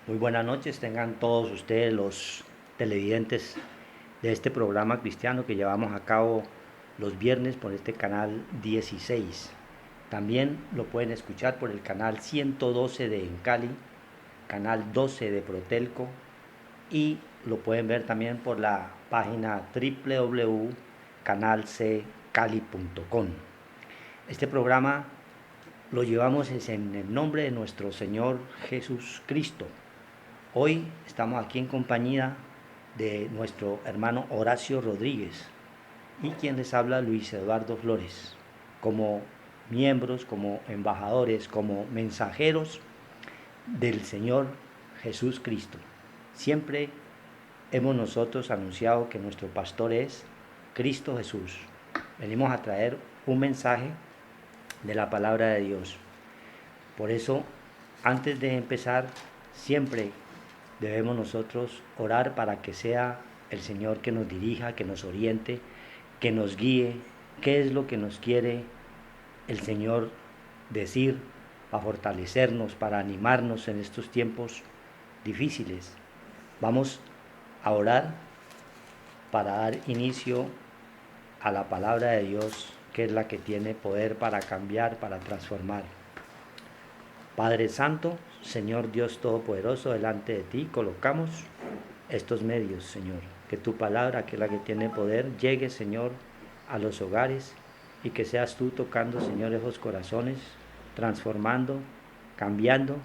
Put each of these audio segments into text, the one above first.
Muy buenas noches, tengan todos ustedes los televidentes de este programa cristiano que llevamos a cabo los viernes por este canal 16. También lo pueden escuchar por el canal 112 de Encali, canal 12 de Protelco y lo pueden ver también por la página www.canalccali.com. Este programa lo llevamos en el nombre de nuestro Señor Jesús Cristo. Hoy estamos aquí en compañía de nuestro hermano Horacio Rodríguez y quien les habla Luis Eduardo Flores, como miembros, como embajadores, como mensajeros del Señor Jesús Cristo. Siempre hemos nosotros anunciado que nuestro pastor es Cristo Jesús. Venimos a traer un mensaje de la palabra de Dios. Por eso, antes de empezar, siempre debemos nosotros orar para que sea el Señor que nos dirija, que nos oriente, que nos guíe, qué es lo que nos quiere el Señor decir para fortalecernos, para animarnos en estos tiempos difíciles. Vamos a orar para dar inicio a la palabra de Dios, que es la que tiene poder para cambiar, para transformar. Padre Santo, Señor Dios Todopoderoso, delante de ti colocamos estos medios, Señor. Que tu palabra, que es la que tiene poder, llegue, Señor, a los hogares y que seas tú tocando, Señor, esos corazones, transformando, cambiando,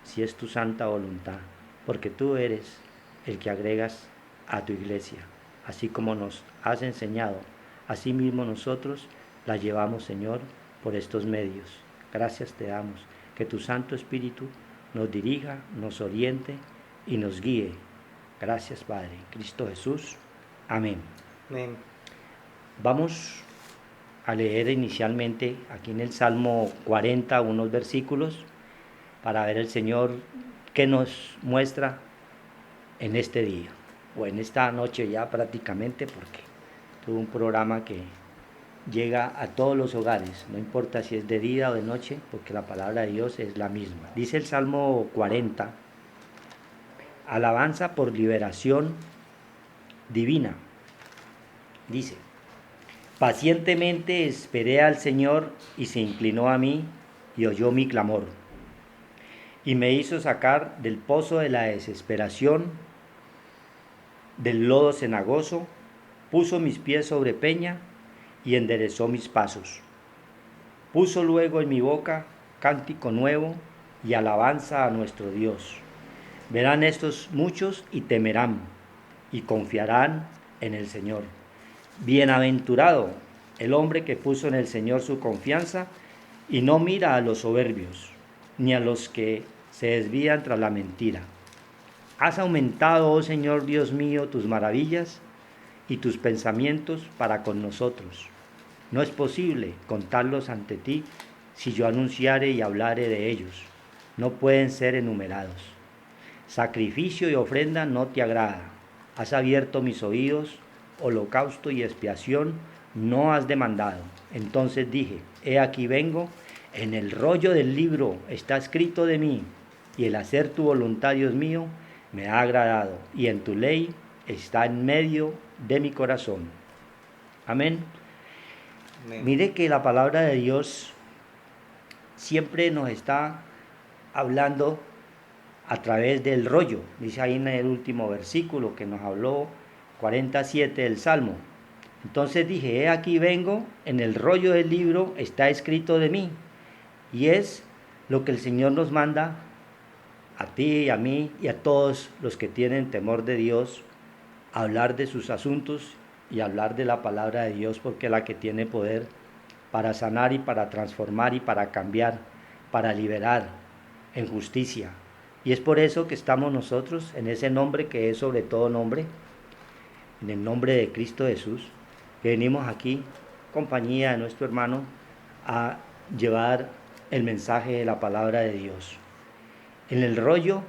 si es tu santa voluntad. Porque tú eres el que agregas a tu iglesia. Así como nos has enseñado, así mismo nosotros la llevamos, Señor, por estos medios. Gracias te damos. Que tu Santo Espíritu nos dirija, nos oriente y nos guíe. Gracias, Padre. Cristo Jesús. Amén. Amén. Vamos a leer inicialmente aquí en el Salmo 40 unos versículos para ver el Señor qué nos muestra en este día o en esta noche ya prácticamente, porque tuve un programa que llega a todos los hogares, no importa si es de día o de noche, porque la palabra de Dios es la misma. Dice el Salmo 40, alabanza por liberación divina. Dice, pacientemente esperé al Señor y se inclinó a mí y oyó mi clamor. Y me hizo sacar del pozo de la desesperación, del lodo cenagoso, puso mis pies sobre peña y enderezó mis pasos. Puso luego en mi boca cántico nuevo y alabanza a nuestro Dios. Verán estos muchos y temerán y confiarán en el Señor. Bienaventurado el hombre que puso en el Señor su confianza y no mira a los soberbios, ni a los que se desvían tras la mentira. Has aumentado, oh Señor Dios mío, tus maravillas y tus pensamientos para con nosotros. No es posible contarlos ante ti si yo anunciare y hablare de ellos. No pueden ser enumerados. Sacrificio y ofrenda no te agrada. Has abierto mis oídos, holocausto y expiación no has demandado. Entonces dije, he aquí vengo, en el rollo del libro está escrito de mí, y el hacer tu voluntad, Dios mío, me ha agradado, y en tu ley está en medio de mi corazón. Amén. Amén. Mire que la palabra de Dios siempre nos está hablando a través del rollo. Dice ahí en el último versículo que nos habló 47 del Salmo. Entonces dije, he aquí vengo, en el rollo del libro está escrito de mí. Y es lo que el Señor nos manda a ti, a mí y a todos los que tienen temor de Dios, hablar de sus asuntos y hablar de la palabra de Dios, porque es la que tiene poder para sanar y para transformar y para cambiar, para liberar en justicia. Y es por eso que estamos nosotros en ese nombre que es sobre todo nombre, en el nombre de Cristo Jesús, que venimos aquí, compañía de nuestro hermano, a llevar el mensaje de la palabra de Dios. En el rollo,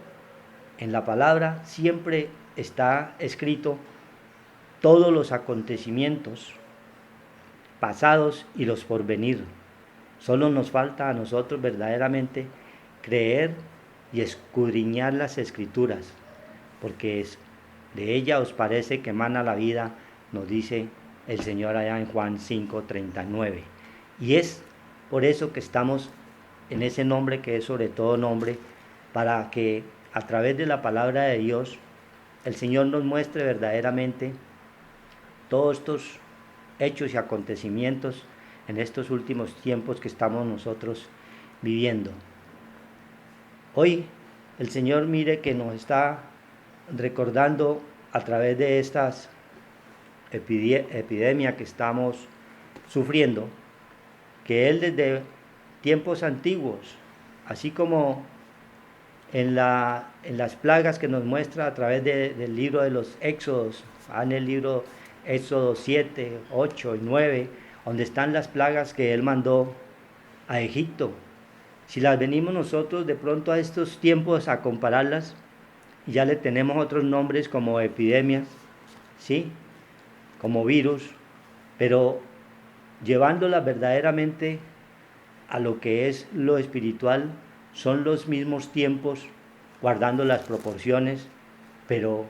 en la palabra, siempre está escrito todos los acontecimientos pasados y los por venir. Solo nos falta a nosotros verdaderamente creer y escudriñad las escrituras, porque de ella os parece que emana la vida, nos dice el Señor allá en Juan 5:39. Y es por eso que estamos en ese nombre que es sobre todo nombre, para que a través de la palabra de Dios el Señor nos muestre verdaderamente todos estos hechos y acontecimientos en estos últimos tiempos que estamos nosotros viviendo. Hoy el Señor mire que nos está recordando a través de estas epidemia que estamos sufriendo, que Él desde tiempos antiguos, así como en las plagas que nos muestra a través del libro de los Éxodos, en el libro Éxodo 7, 8 y 9, donde están las plagas que Él mandó a Egipto. Si las venimos nosotros de pronto a estos tiempos a compararlas, ya le tenemos otros nombres como epidemias, ¿sí? Como virus, pero llevándolas verdaderamente a lo que es lo espiritual, son los mismos tiempos, guardando las proporciones, pero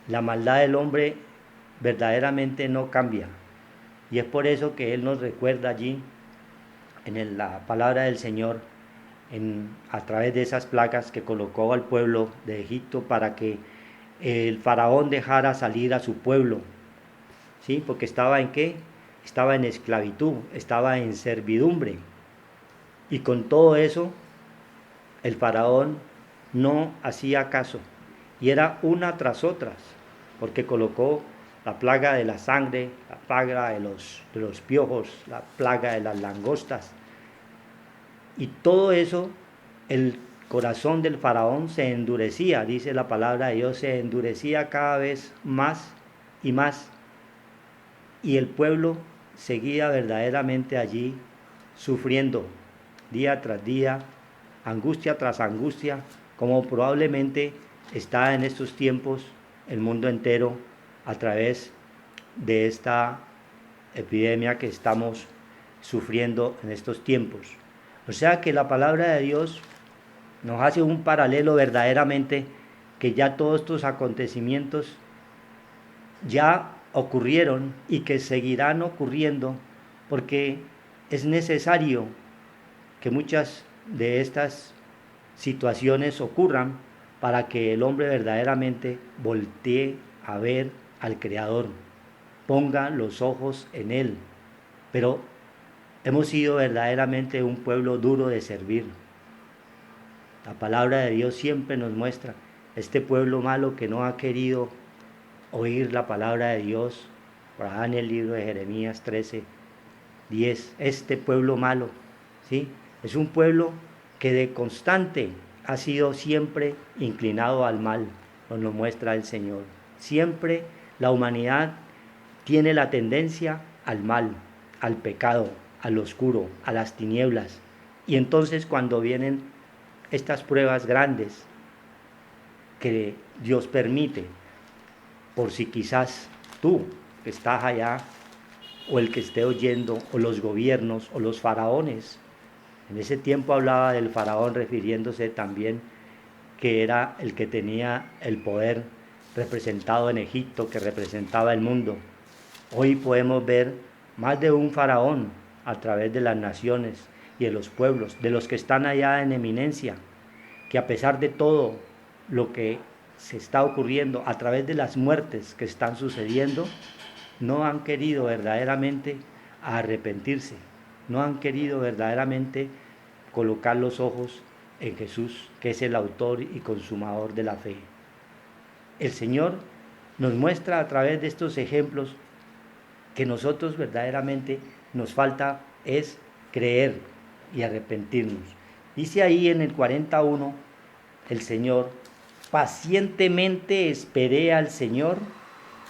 la maldad del hombre verdaderamente no cambia. Y es por eso que Él nos recuerda allí, en la palabra del Señor, a través de esas plagas que colocó al pueblo de Egipto para que el faraón dejara salir a su pueblo, ¿sí? Porque estaba en ¿qué? Estaba en esclavitud, estaba en servidumbre. Y con todo eso, el faraón no hacía caso. Y era una tras otras, porque colocó la plaga de la sangre, la plaga de los piojos, la plaga de las langostas. Y todo eso, el corazón del faraón se endurecía, dice la palabra de Dios, se endurecía cada vez más y más. Y el pueblo seguía verdaderamente allí sufriendo día tras día, angustia tras angustia, como probablemente está en estos tiempos el mundo entero a través de esta epidemia que estamos sufriendo en estos tiempos. O sea que la palabra de Dios nos hace un paralelo verdaderamente, que ya todos estos acontecimientos ya ocurrieron y que seguirán ocurriendo, porque es necesario que muchas de estas situaciones ocurran para que el hombre verdaderamente voltee a ver al Creador, ponga los ojos en Él. Pero hemos sido verdaderamente un pueblo duro de servir. La palabra de Dios siempre nos muestra este pueblo malo que no ha querido oír la palabra de Dios. Por allá en el libro de Jeremías 13, 10, este pueblo malo, ¿sí? Es un pueblo que de constante ha sido siempre inclinado al mal, nos muestra el Señor. Siempre la humanidad tiene la tendencia al mal, al pecado, al oscuro, a las tinieblas. Y entonces cuando vienen estas pruebas grandes que Dios permite, por si quizás tú que estás allá, o el que esté oyendo, o los gobiernos, o los faraones. En ese tiempo hablaba del faraón refiriéndose también que era el que tenía el poder representado en Egipto, que representaba el mundo. Hoy podemos ver más de un faraón a través de las naciones y de los pueblos, de los que están allá en eminencia, que a pesar de todo lo que se está ocurriendo, a través de las muertes que están sucediendo, no han querido verdaderamente arrepentirse, no han querido verdaderamente colocar los ojos en Jesús, que es el autor y consumador de la fe. El Señor nos muestra a través de estos ejemplos que nosotros verdaderamente nos falta es creer y arrepentirnos. Dice ahí en el 41 el Señor: pacientemente esperé al Señor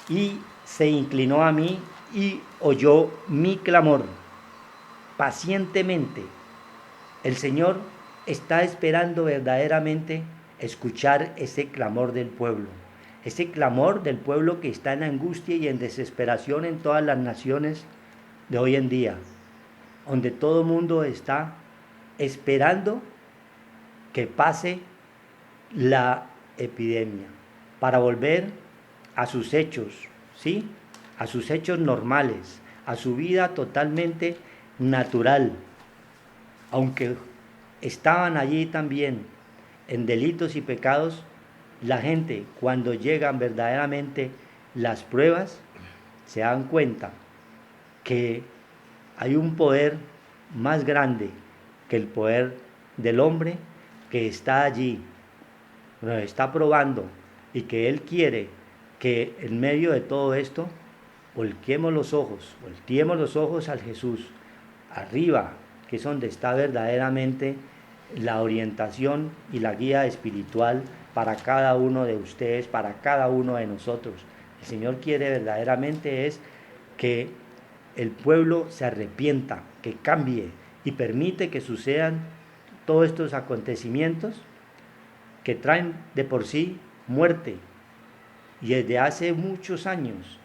y se inclinó a mí y oyó mi clamor. Pacientemente. El Señor está esperando verdaderamente escuchar ese clamor del pueblo. Ese clamor del pueblo que está en angustia y en desesperación en todas las naciones de hoy en día, donde todo el mundo está esperando que pase la epidemia, para volver a sus hechos, ¿sí? A sus hechos normales, a su vida totalmente natural, aunque estaban allí también en delitos y pecados. La gente, cuando llegan verdaderamente las pruebas, se dan cuenta que hay un poder más grande que el poder del hombre, que está allí, nos está probando, y que Él quiere que en medio de todo esto volteemos los ojos al Jesús, arriba, que es donde está verdaderamente la orientación y la guía espiritual para cada uno de ustedes, para cada uno de nosotros. El Señor quiere verdaderamente es que el pueblo se arrepienta, que cambie, y permite que sucedan todos estos acontecimientos que traen de por sí muerte. Y desde hace muchos años,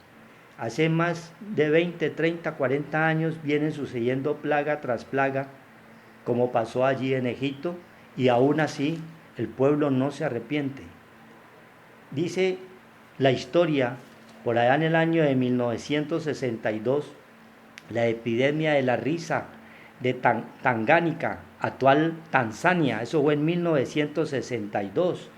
hace más de 20, 30, 40 años, vienen sucediendo plaga tras plaga, como pasó allí en Egipto, y aún así el pueblo no se arrepiente. Dice la historia, por allá en el año de 1962, la epidemia de la risa de Tangánica, actual Tanzania, eso fue en 1962,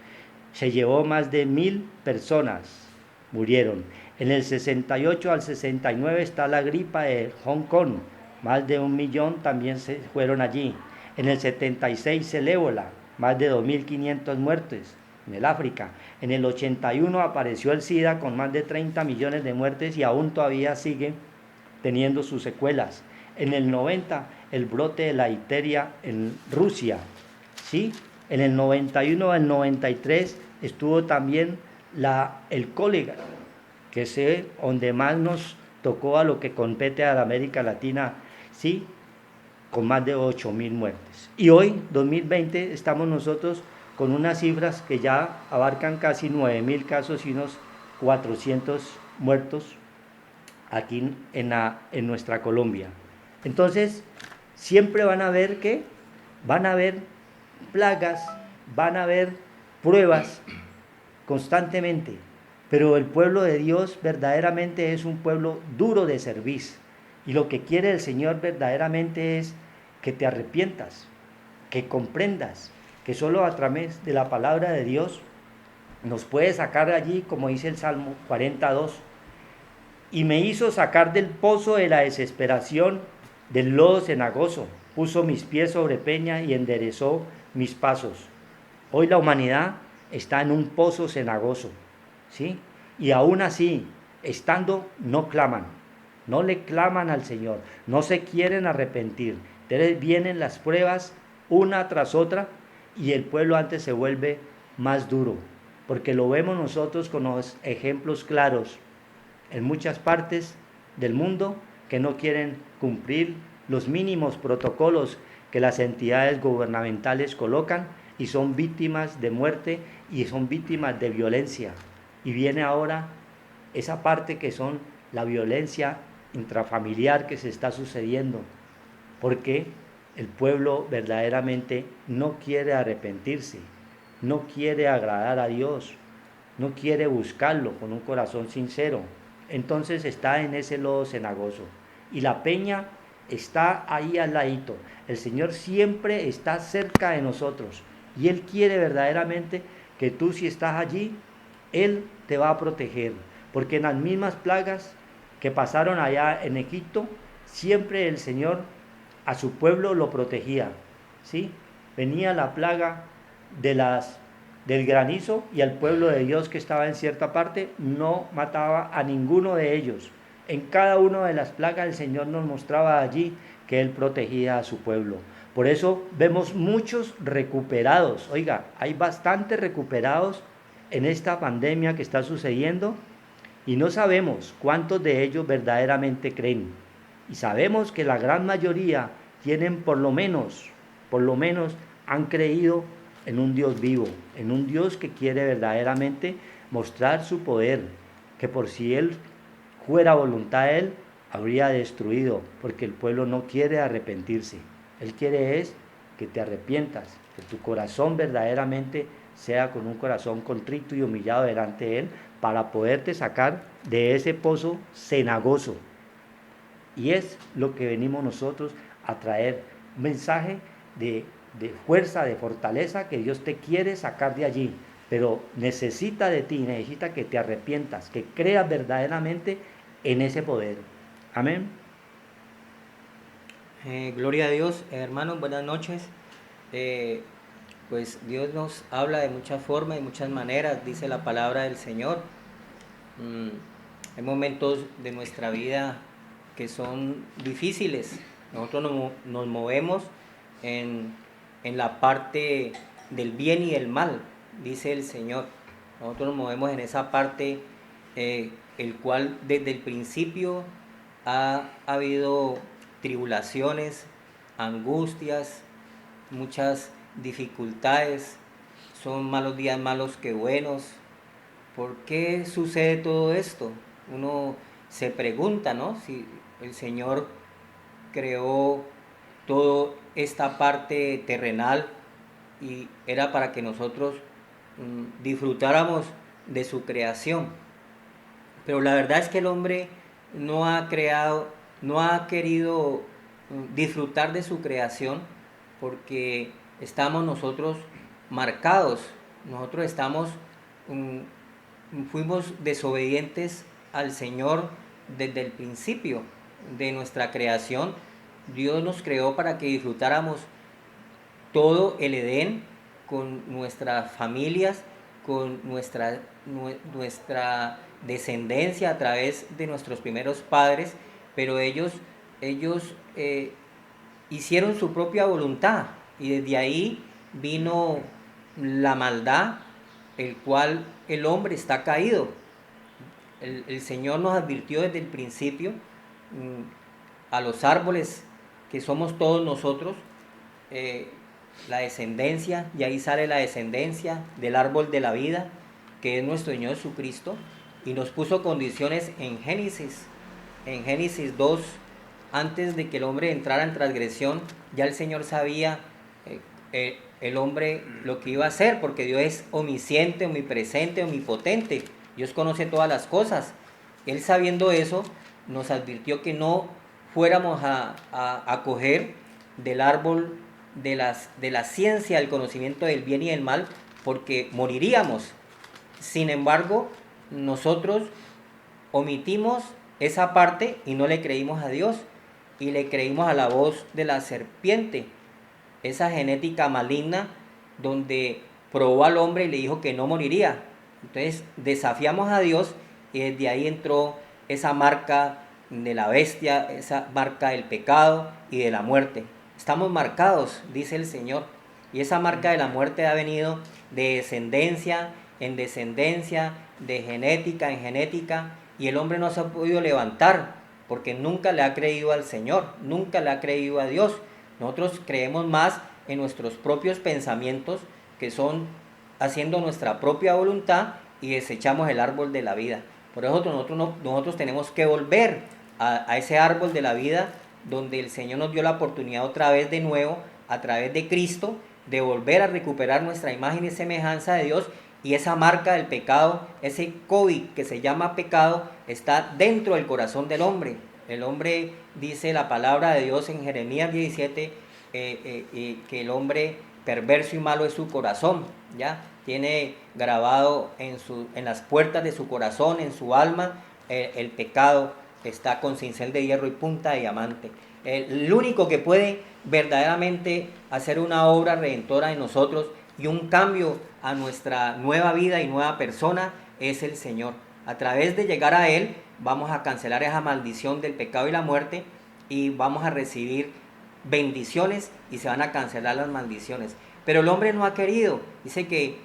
se llevó más de 1000 personas, murieron. En el 68 al 69 está la gripa de Hong Kong, más de 1 millón también se fueron allí. En el 76 el ébola, más de 2500 muertes en el África. En el 81 apareció el SIDA con más de 30 millones de muertes y aún todavía sigue teniendo sus secuelas. En el 90 el brote de la difteria en Rusia, ¿sí? En el 91 al 93 estuvo también el cólera, que es donde más nos tocó a lo que compete a la América Latina, ¿sí? Con más de 8.000 muertes. Y hoy, 2020, estamos nosotros con unas cifras que ya abarcan casi 9.000 casos y unos 400 muertos aquí en nuestra Colombia. Entonces, siempre van a ver plagas, van a haber pruebas constantemente, pero el pueblo de Dios verdaderamente es un pueblo duro de servir, y lo que quiere el Señor verdaderamente es que te arrepientas, que comprendas que solo a través de la palabra de Dios nos puede sacar de allí, como dice el Salmo 42, y me hizo sacar del pozo de la desesperación, del lodo cenagoso, puso mis pies sobre peña y enderezó mis pasos. Hoy la humanidad está en un pozo cenagoso, ¿sí? Y aún así, estando, no claman, no le claman al Señor, no se quieren arrepentir. Entonces vienen las pruebas una tras otra, y el pueblo antes se vuelve más duro, porque lo vemos nosotros con los ejemplos claros en muchas partes del mundo que no quieren cumplir los mínimos protocolos que las entidades gubernamentales colocan, y son víctimas de muerte y son víctimas de violencia. Y viene ahora esa parte que son la violencia intrafamiliar que se está sucediendo, porque el pueblo verdaderamente no quiere arrepentirse, no quiere agradar a Dios, no quiere buscarlo con un corazón sincero. Entonces está en ese lodo cenagoso, y la peña está ahí al ladito. El Señor siempre está cerca de nosotros, y Él quiere verdaderamente que tú, si estás allí, Él te va a proteger, porque en las mismas plagas que pasaron allá en Egipto, siempre el Señor a su pueblo lo protegía, ¿sí? Venía la plaga del granizo, y al pueblo de Dios que estaba en cierta parte no mataba a ninguno de ellos. En cada una de las plagas el Señor nos mostraba allí que Él protegía a su pueblo. Por eso vemos muchos recuperados. Oiga, hay bastantes recuperados en esta pandemia que está sucediendo, y no sabemos cuántos de ellos verdaderamente creen. Y sabemos que la gran mayoría tienen por lo menos han creído en un Dios vivo, en un Dios que quiere verdaderamente mostrar su poder, que por si Él fuera voluntad de Él, habría destruido, porque el pueblo no quiere arrepentirse. Él quiere es que te arrepientas, que tu corazón verdaderamente sea con un corazón contrito y humillado delante de Él, para poderte sacar de ese pozo cenagoso. Y es lo que venimos nosotros a traer, un mensaje de fuerza, de fortaleza, que Dios te quiere sacar de allí, pero necesita de ti, necesita que te arrepientas, que creas verdaderamente en ese poder. Amén. Gloria a Dios, hermanos, buenas noches. Pues Dios nos habla de muchas formas y muchas maneras, dice la palabra del Señor. Hay momentos de nuestra vida que son difíciles. Nosotros nos movemos en la parte del bien y del mal, dice el Señor. Nosotros nos movemos en esa parte, el cual desde el principio ha habido tribulaciones, angustias, muchas dificultades, son malos días malos que buenos. ¿Por qué sucede todo esto? Uno se pregunta, ¿no? Si el Señor creó toda esta parte terrenal y era para que nosotros disfrutáramos de su creación. Pero la verdad es que el hombre no ha querido disfrutar de su creación, porque estamos nosotros marcados, nosotros fuimos desobedientes al Señor desde el principio de nuestra creación. Dios nos creó para que disfrutáramos todo el Edén con nuestras familias, con nuestra descendencia a través de nuestros primeros padres, pero ellos hicieron su propia voluntad, y desde ahí vino la maldad, el cual el hombre está caído. El Señor nos advirtió desde el principio a los árboles que somos todos nosotros, la descendencia, y ahí sale la descendencia del árbol de la vida, que es nuestro Señor Jesucristo, y nos puso condiciones en Génesis 2, antes de que el hombre entrara en transgresión. Ya el Señor sabía el hombre lo que iba a hacer, porque Dios es omnisciente, omnipresente, omnipotente. Dios conoce todas las cosas. Él, sabiendo eso, nos advirtió que no fuéramos a coger del árbol de la ciencia, del conocimiento del bien y del mal, porque moriríamos. Sin embargo, nosotros omitimos esa parte y no le creímos a Dios, y le creímos a la voz de la serpiente, esa genética maligna donde probó al hombre y le dijo que no moriría. Entonces desafiamos a Dios, y desde ahí entró esa marca de la bestia, esa marca del pecado y de la muerte. Estamos marcados, dice el Señor, y esa marca de la muerte ha venido de descendencia en descendencia, de genética en genética, y el hombre no se ha podido levantar porque nunca le ha creído al Señor, nunca le ha creído a Dios. Nosotros creemos más en nuestros propios pensamientos, que son haciendo nuestra propia voluntad, y desechamos el árbol de la vida. Por eso nosotros tenemos que volver a ese árbol de la vida, donde el Señor nos dio la oportunidad otra vez de nuevo, a través de Cristo, de volver a recuperar nuestra imagen y semejanza de Dios. Y esa marca del pecado, ese COVID que se llama pecado, está dentro del corazón del hombre. El hombre, dice la palabra de Dios en Jeremías 17, que el hombre perverso y malo es su corazón, ¿ya? Tiene grabado en las puertas de su corazón, en su alma, el pecado está con cincel de hierro y punta de diamante. El único que puede verdaderamente hacer una obra redentora en nosotros y un cambio a nuestra nueva vida y nueva persona es el Señor. A través de llegar a Él vamos a cancelar esa maldición del pecado y la muerte, y vamos a recibir bendiciones, y se van a cancelar las maldiciones. Pero el hombre no ha querido. Dice que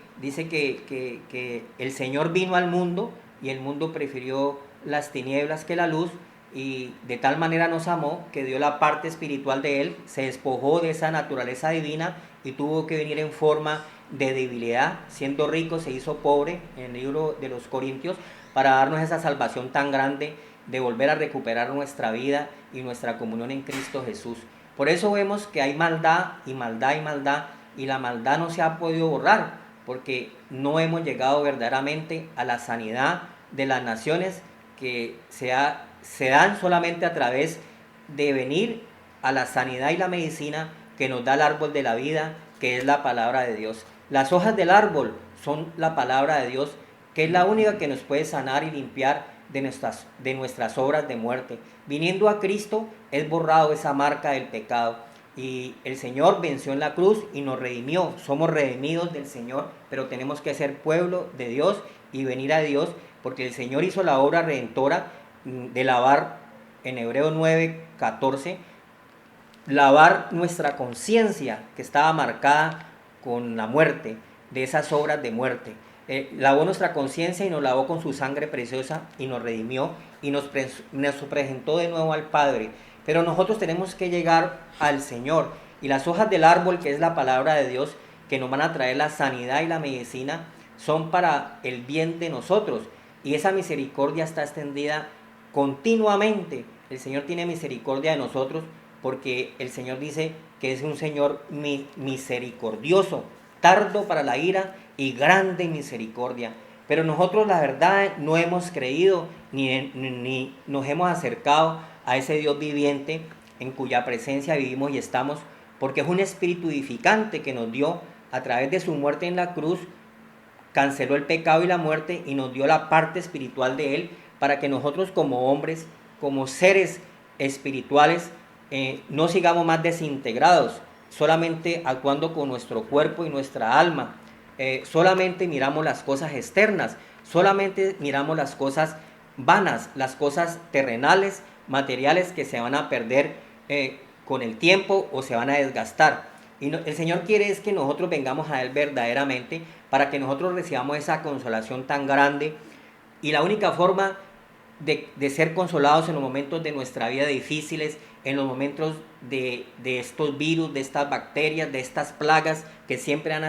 el Señor vino al mundo, y el mundo prefirió las tinieblas que la luz, y de tal manera nos amó que dio la parte espiritual de Él, se despojó de esa naturaleza divina y tuvo que venir en forma de debilidad, siendo rico se hizo pobre, en el libro de los Corintios, para darnos esa salvación tan grande de volver a recuperar nuestra vida y nuestra comunión en Cristo Jesús. Por eso vemos que hay maldad y maldad y maldad y la maldad no se ha podido borrar, porque no hemos llegado verdaderamente a la sanidad de las naciones que se dan solamente a través de venir a la sanidad y la medicina que nos da el árbol de la vida, que es la palabra de Dios. Las hojas del árbol son la palabra de Dios, que es la única que nos puede sanar y limpiar de nuestras obras de muerte. Viniendo a Cristo es borrado esa marca del pecado, y el Señor venció en la cruz y nos redimió. Somos redimidos del Señor, pero tenemos que ser pueblo de Dios y venir a Dios, porque el Señor hizo la obra redentora de lavar, en Hebreos 9:14, lavar nuestra conciencia que estaba marcada con la muerte, de esas obras de muerte. Lavó nuestra conciencia y nos lavó con su sangre preciosa y nos redimió y nos presentó de nuevo al Padre. Pero nosotros tenemos que llegar al Señor, y las hojas del árbol, que es la palabra de Dios, que nos van a traer la sanidad y la medicina, son para el bien de nosotros, y esa misericordia está extendida continuamente. El Señor tiene misericordia de nosotros, porque el Señor dice que es un Señor misericordioso, tardo para la ira y grande en misericordia. Pero nosotros, la verdad, no hemos creído ni nos hemos acercado a ese Dios viviente en cuya presencia vivimos y estamos, porque es un espíritu edificante que nos dio a través de su muerte en la cruz, canceló el pecado y la muerte y nos dio la parte espiritual de Él, para que nosotros como hombres, como seres espirituales, no sigamos más desintegrados, solamente actuando con nuestro cuerpo y nuestra alma. Solamente miramos las cosas externas, solamente miramos las cosas vanas, las cosas terrenales, materiales, que se van a perder con el tiempo o se van a desgastar. Y el Señor quiere es que nosotros vengamos a Él verdaderamente, para que nosotros recibamos esa consolación tan grande. Y la única forma de ser consolados en los momentos de nuestra vida difíciles, en los momentos de estos virus, de estas bacterias, de estas plagas que siempre han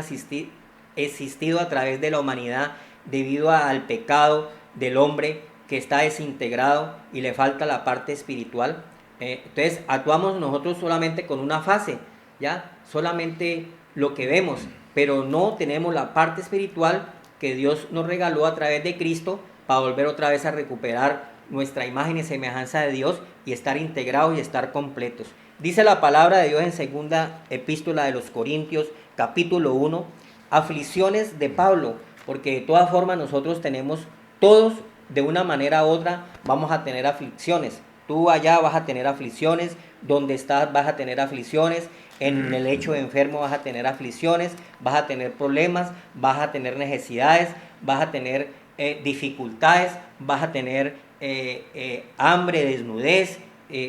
existido a través de la humanidad debido al pecado del hombre, que está desintegrado y le falta la parte espiritual. Entonces actuamos nosotros solamente con una fase, ¿ya? Solamente lo que vemos, pero no tenemos la parte espiritual que Dios nos regaló a través de Cristo, para volver otra vez a recuperar nuestra imagen y semejanza de Dios y estar integrados y estar completos. Dice la palabra de Dios en segunda epístola de los Corintios, capítulo 1, aflicciones de Pablo, porque de todas formas nosotros tenemos, todos de una manera u otra vamos a tener aflicciones. Tú allá vas a tener aflicciones, donde estás vas a tener aflicciones, en el lecho de enfermo vas a tener aflicciones, vas a tener problemas, vas a tener necesidades, vas a tener dificultades, vas a tener hambre, desnudez,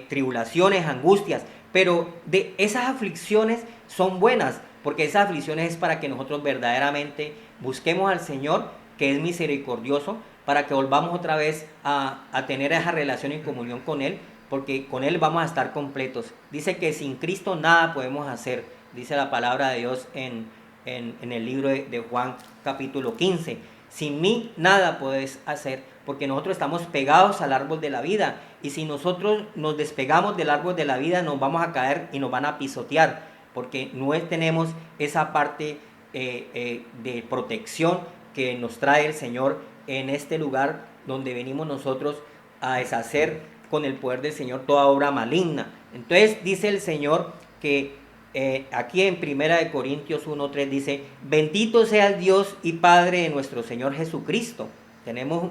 tribulaciones, angustias. Pero de esas aflicciones son buenas, porque esas aflicciones es para que nosotros verdaderamente busquemos al Señor, que es misericordioso, para que volvamos otra vez a tener esa relación y comunión con Él, porque con Él vamos a estar completos. Dice que sin Cristo nada podemos hacer, dice la palabra de Dios en el libro de Juan capítulo 15. Sin mí nada puedes hacer, porque nosotros estamos pegados al árbol de la vida, y si nosotros nos despegamos del árbol de la vida nos vamos a caer y nos van a pisotear, porque no tenemos esa parte de protección que nos trae el Señor en este lugar donde venimos nosotros a deshacer con el poder del Señor toda obra maligna. Entonces dice el Señor que aquí en 1 Corintios 1:3 dice: bendito sea el Dios y Padre de nuestro Señor Jesucristo. Tenemos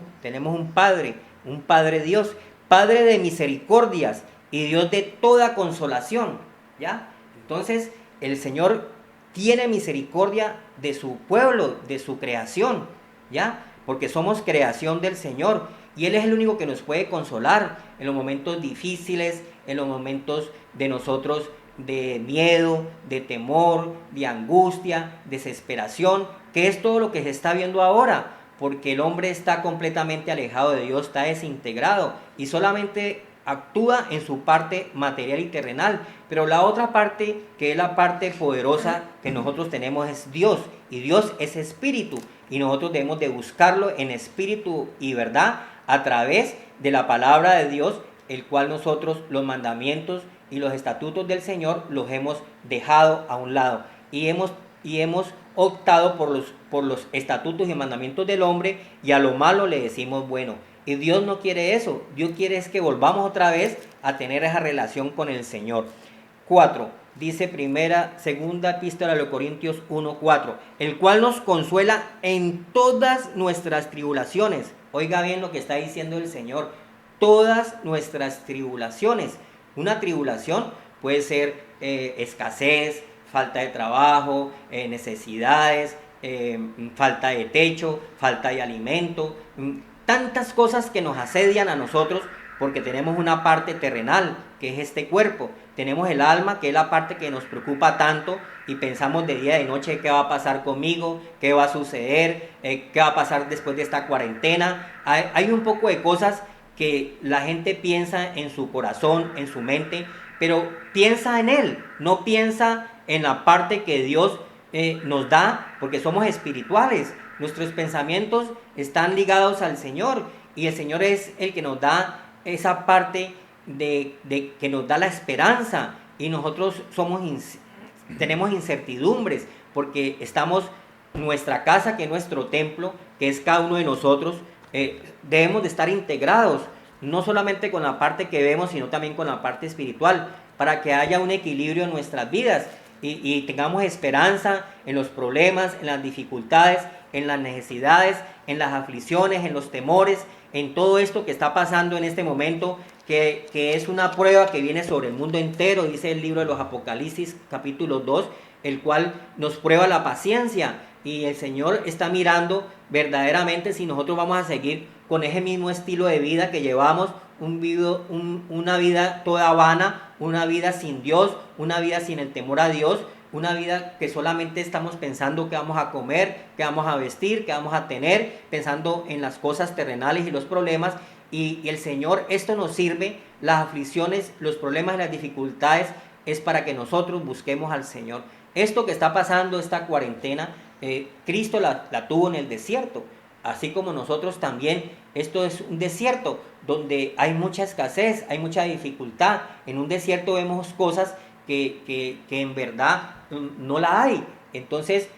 un Padre Dios, Padre de misericordias y Dios de toda consolación, ¿ya? Entonces el Señor tiene misericordia de su pueblo, de su creación, ¿ya? Porque somos creación del Señor, y Él es el único que nos puede consolar en los momentos difíciles, en los momentos de nosotros de miedo, de temor, de angustia, desesperación, que es todo lo que se está viendo ahora, porque el hombre está completamente alejado de Dios, está desintegrado y solamente actúa en su parte material y terrenal, pero la otra parte, que es la parte poderosa que nosotros tenemos, es Dios, y Dios es espíritu, y nosotros debemos de buscarlo en espíritu y verdad a través de la palabra de Dios, el cual nosotros, los mandamientos y los estatutos del Señor, los hemos dejado a un lado y hemos y hemos optado por los estatutos y mandamientos del hombre, y a lo malo le decimos bueno. Y Dios no quiere eso. Dios quiere es que volvamos otra vez a tener esa relación con el Señor. 4. Dice segunda epístola a los Corintios 1:4, el cual nos consuela en todas nuestras tribulaciones. Oiga bien lo que está diciendo el Señor. Todas nuestras tribulaciones. Una tribulación puede ser escasez, falta de trabajo, necesidades, falta de techo, falta de alimento, tantas cosas que nos asedian a nosotros porque tenemos una parte terrenal que es este cuerpo, tenemos el alma que es la parte que nos preocupa tanto y pensamos de día y de noche qué va a pasar conmigo, qué va a suceder, qué va a pasar después de esta cuarentena. Hay un poco de cosas que la gente piensa en su corazón, en su mente, pero piensa en Él, no piensa en la parte que Dios nos da, porque somos espirituales. Nuestros pensamientos están ligados al Señor y el Señor es el que nos da esa parte de que nos da la esperanza, y nosotros tenemos incertidumbres porque estamos nuestra casa, que es nuestro templo, que es cada uno de nosotros. Debemos de estar integrados, no solamente con la parte que vemos, sino también con la parte espiritual, para que haya un equilibrio en nuestras vidas y tengamos esperanza en los problemas, en las dificultades, en las necesidades, en las aflicciones, en los temores, en todo esto que está pasando en este momento, que es una prueba que viene sobre el mundo entero, dice el libro de los Apocalipsis, capítulo 2, el cual nos prueba la paciencia. Y el Señor está mirando verdaderamente si nosotros vamos a seguir con ese mismo estilo de vida que llevamos, una vida toda vana, una vida sin Dios, una vida sin el temor a Dios, una vida que solamente estamos pensando qué vamos a comer, qué vamos a vestir, qué vamos a tener, pensando en las cosas terrenales y los problemas. Y el Señor, esto nos sirve, las aflicciones, los problemas y las dificultades, es para que nosotros busquemos al Señor. Esto que está pasando, esta cuarentena, Cristo la tuvo en el desierto, así como nosotros también. Esto es un desierto donde hay mucha escasez, hay mucha dificultad. En un desierto vemos cosas que en verdad no la hay. Entonces,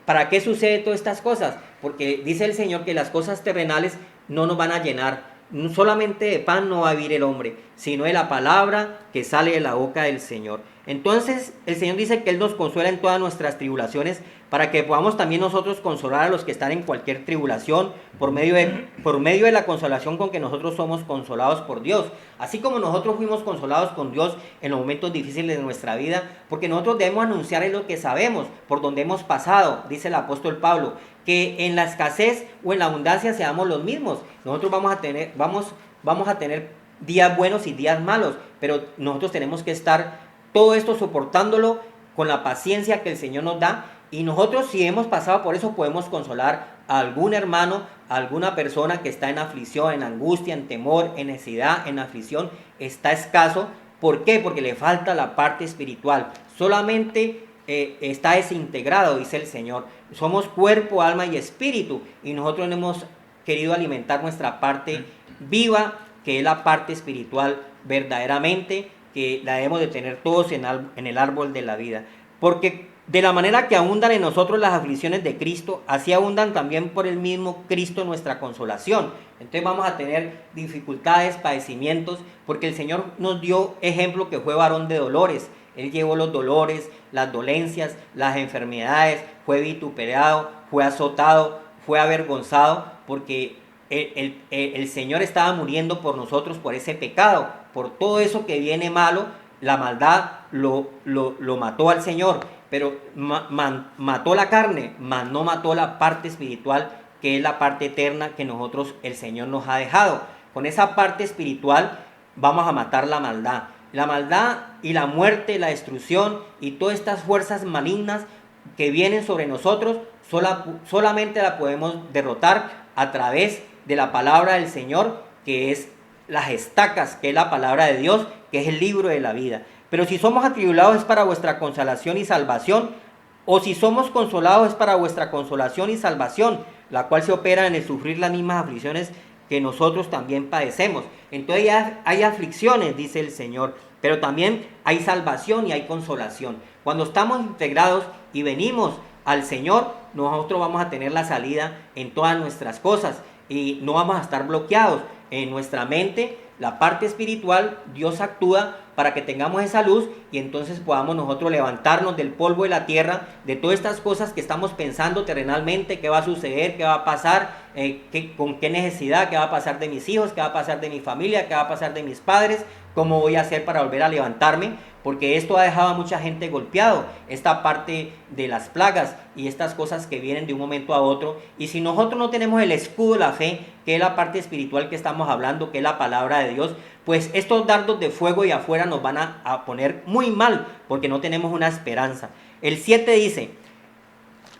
¿para qué sucede todas estas cosas? Porque dice el Señor que las cosas terrenales no nos van a llenar. No solamente de pan no va a vivir el hombre, sino de la palabra que sale de la boca del Señor. Entonces el Señor dice que Él nos consuela en todas nuestras tribulaciones, para que podamos también nosotros consolar a los que están en cualquier tribulación por medio de la consolación con que nosotros somos consolados por Dios. Así como nosotros fuimos consolados con Dios en los momentos difíciles de nuestra vida, porque nosotros debemos anunciar lo que sabemos, por donde hemos pasado, dice el apóstol Pablo, que en la escasez o en la abundancia seamos los mismos. Nosotros vamos a tener días buenos y días malos, pero nosotros tenemos que estar todo esto soportándolo con la paciencia que el Señor nos da. Y nosotros, si hemos pasado por eso, podemos consolar a algún hermano, a alguna persona que está en aflicción, en angustia, en temor, en necesidad, en aflicción, está escaso. ¿Por qué? Porque le falta la parte espiritual. Solamente está desintegrado, dice el Señor. Somos cuerpo, alma y espíritu, y nosotros no hemos querido alimentar nuestra parte viva, que es la parte espiritual verdaderamente, que la debemos de tener todos en el árbol de la vida. Porque de la manera que abundan en nosotros las aflicciones de Cristo, así abundan también por el mismo Cristo nuestra consolación. Entonces vamos a tener dificultades, padecimientos, porque el Señor nos dio ejemplo que fue varón de dolores. Él llevó los dolores, las dolencias, las enfermedades, fue vituperado, fue azotado, fue avergonzado, porque el Señor estaba muriendo por nosotros, por ese pecado, por todo eso que viene malo. La maldad lo mató al Señor, pero mató la carne, mas no mató la parte espiritual, que es la parte eterna que el Señor nos ha dejado. Con esa parte espiritual vamos a matar la maldad. La maldad y la muerte, la destrucción y todas estas fuerzas malignas que vienen sobre nosotros, solamente la podemos derrotar a través de la palabra del Señor, que es las estacas, que es la palabra de Dios, que es el libro de la vida. Pero si somos atribulados es para vuestra consolación y salvación, o si somos consolados es para vuestra consolación y salvación, la cual se opera en el sufrir las mismas aflicciones que nosotros también padecemos. Entonces ya hay aflicciones, dice el Señor, pero también hay salvación y hay consolación. Cuando estamos integrados y venimos al Señor, nosotros vamos a tener la salida en todas nuestras cosas y no vamos a estar bloqueados en nuestra mente. La parte espiritual, Dios actúa para que tengamos esa luz y entonces podamos nosotros levantarnos del polvo de la tierra, de todas estas cosas que estamos pensando terrenalmente, qué va a suceder, qué va a pasar, con qué necesidad, qué va a pasar de mis hijos, qué va a pasar de mi familia, qué va a pasar de mis padres, cómo voy a hacer para volver a levantarme, porque esto ha dejado a mucha gente golpeado, esta parte de las plagas y estas cosas que vienen de un momento a otro. Y si nosotros no tenemos el escudo de la fe, que es la parte espiritual que estamos hablando, que es la palabra de Dios, pues estos dardos de fuego y afuera nos van a poner muy mal, porque no tenemos una esperanza. El 7 dice: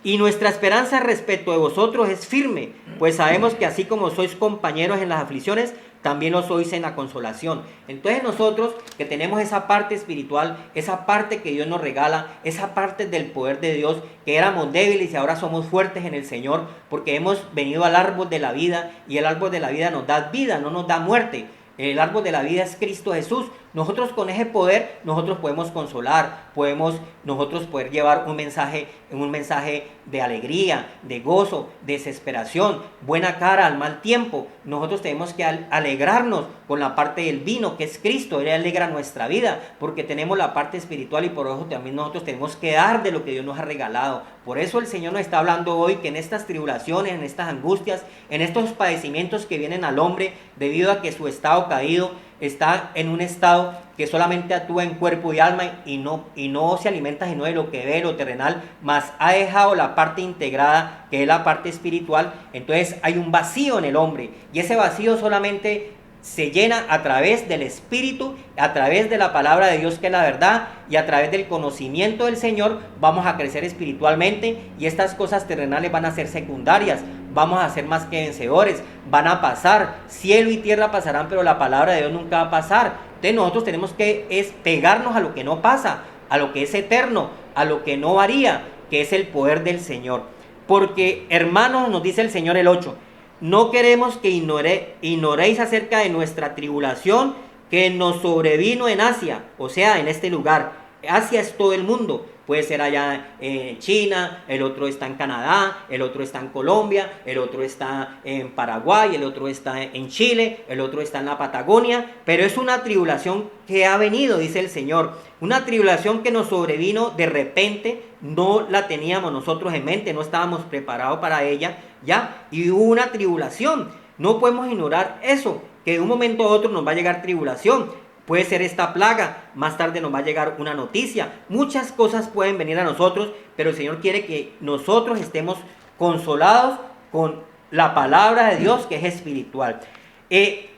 y nuestra esperanza respecto de vosotros es firme, pues sabemos que así como sois compañeros en las aflicciones, también lo sois en la consolación. Entonces nosotros que tenemos esa parte espiritual, esa parte que Dios nos regala, esa parte del poder de Dios, que éramos débiles y ahora somos fuertes en el Señor, porque hemos venido al árbol de la vida, y el árbol de la vida nos da vida, no nos da muerte. El árbol de la vida es Cristo Jesús. Nosotros con ese poder, nosotros podemos consolar, podemos nosotros poder llevar un mensaje de alegría, de gozo, de desesperación, buena cara al mal tiempo. Nosotros tenemos que alegrarnos con la parte del vino, que es Cristo. Él alegra nuestra vida, porque tenemos la parte espiritual y por eso también nosotros tenemos que dar de lo que Dios nos ha regalado. Por eso el Señor nos está hablando hoy que en estas tribulaciones, en estas angustias, en estos padecimientos que vienen al hombre debido a que su estado caído está en un estado que solamente actúa en cuerpo y alma y no se alimenta sino de lo que ve, lo terrenal, mas ha dejado la parte integrada que es la parte espiritual. Entonces hay un vacío en el hombre y ese vacío solamente se llena a través del Espíritu, a través de la palabra de Dios que es la verdad, y a través del conocimiento del Señor vamos a crecer espiritualmente, y estas cosas terrenales van a ser secundarias. Vamos a ser más que vencedores, van a pasar, cielo y tierra pasarán, pero la palabra de Dios nunca va a pasar. Entonces nosotros tenemos que pegarnos a lo que no pasa, a lo que es eterno, a lo que no varía, que es el poder del Señor. Porque, hermanos, nos dice el Señor el 8, no queremos que ignoréis acerca de nuestra tribulación que nos sobrevino en Asia, o sea, en este lugar. Asia es todo el mundo. Puede ser allá en China, el otro está en Canadá, el otro está en Colombia, el otro está en Paraguay, el otro está en Chile, el otro está en la Patagonia, pero es una tribulación que ha venido, dice el Señor, una tribulación que nos sobrevino de repente, no la teníamos nosotros en mente, no estábamos preparados para ella, ¿ya? Y hubo una tribulación, no podemos ignorar eso, que de un momento a otro nos va a llegar tribulación. Puede ser esta plaga, más tarde nos va a llegar una noticia. Muchas cosas pueden venir a nosotros, pero el Señor quiere que nosotros estemos consolados con la palabra de Dios que es espiritual.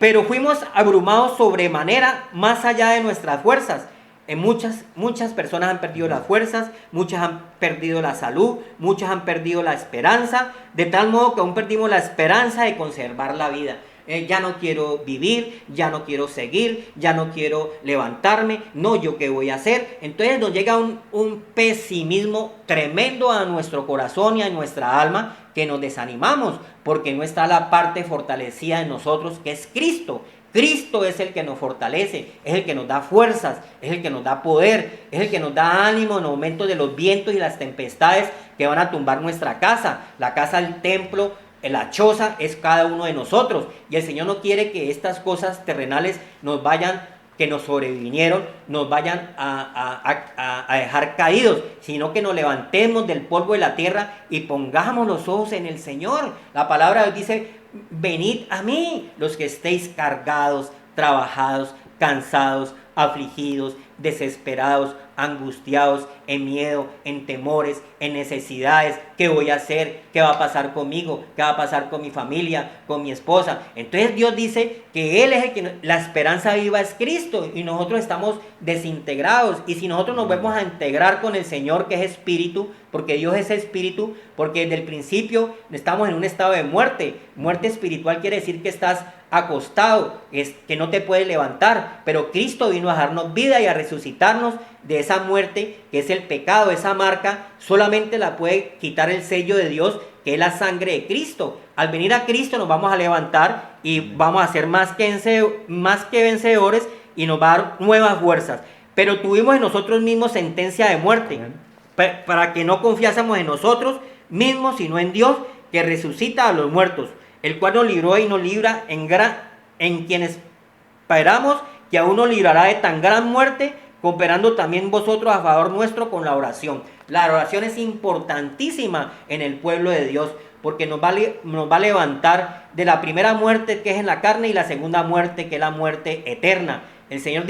Pero fuimos abrumados sobremanera más allá de nuestras fuerzas. Muchas personas han perdido las fuerzas, muchas han perdido la salud, muchas han perdido la esperanza, de tal modo que aún perdimos la esperanza de conservar la vida. Ya no quiero vivir, ya no quiero seguir, ya no quiero levantarme, no, ¿yo qué voy a hacer? Entonces nos llega un pesimismo tremendo a nuestro corazón y a nuestra alma, que nos desanimamos, porque no está la parte fortalecida en nosotros, que es Cristo. Cristo es el que nos fortalece, es el que nos da fuerzas, es el que nos da poder, es el que nos da ánimo en los momentos de los vientos y las tempestades que van a tumbar nuestra casa, la casa del templo. La choza es cada uno de nosotros, y el Señor no quiere que estas cosas terrenales que nos sobrevinieron, nos vayan a dejar caídos, sino que nos levantemos del polvo de la tierra y pongamos los ojos en el Señor. La palabra de Dios dice: venid a mí, los que estéis cargados, trabajados, cansados, afligidos, desesperados, angustiados, en miedo, en temores, en necesidades. ¿Qué voy a hacer? ¿Qué va a pasar conmigo? ¿Qué va a pasar con mi familia? ¿Con mi esposa? Entonces Dios dice que Él es el que la esperanza viva es Cristo, y nosotros estamos desintegrados. Y si nosotros nos vamos a integrar con el Señor, que es espíritu, porque Dios es espíritu, porque desde el principio estamos en un estado de muerte. Muerte espiritual quiere decir que estás acostado, que no te puedes levantar, pero Cristo vino a darnos vida y a resucitarnos de esa muerte que es el pecado. Esa marca solamente la puede quitar el sello de Dios, que es la sangre de Cristo. Al venir a Cristo nos vamos a levantar y vamos a ser más que vencedores, y nos va a dar nuevas fuerzas. Pero tuvimos en nosotros mismos sentencia de muerte. para que no confiásemos en nosotros mismos, sino en Dios, que resucita a los muertos, el cual nos libró y nos libra en quienes esperamos que aún nos librará de tan gran muerte, cooperando también vosotros a favor nuestro con la oración. La oración es importantísima en el pueblo de Dios, porque nos va a levantar de la primera muerte, que es en la carne, y la segunda muerte, que es la muerte eterna. El Señor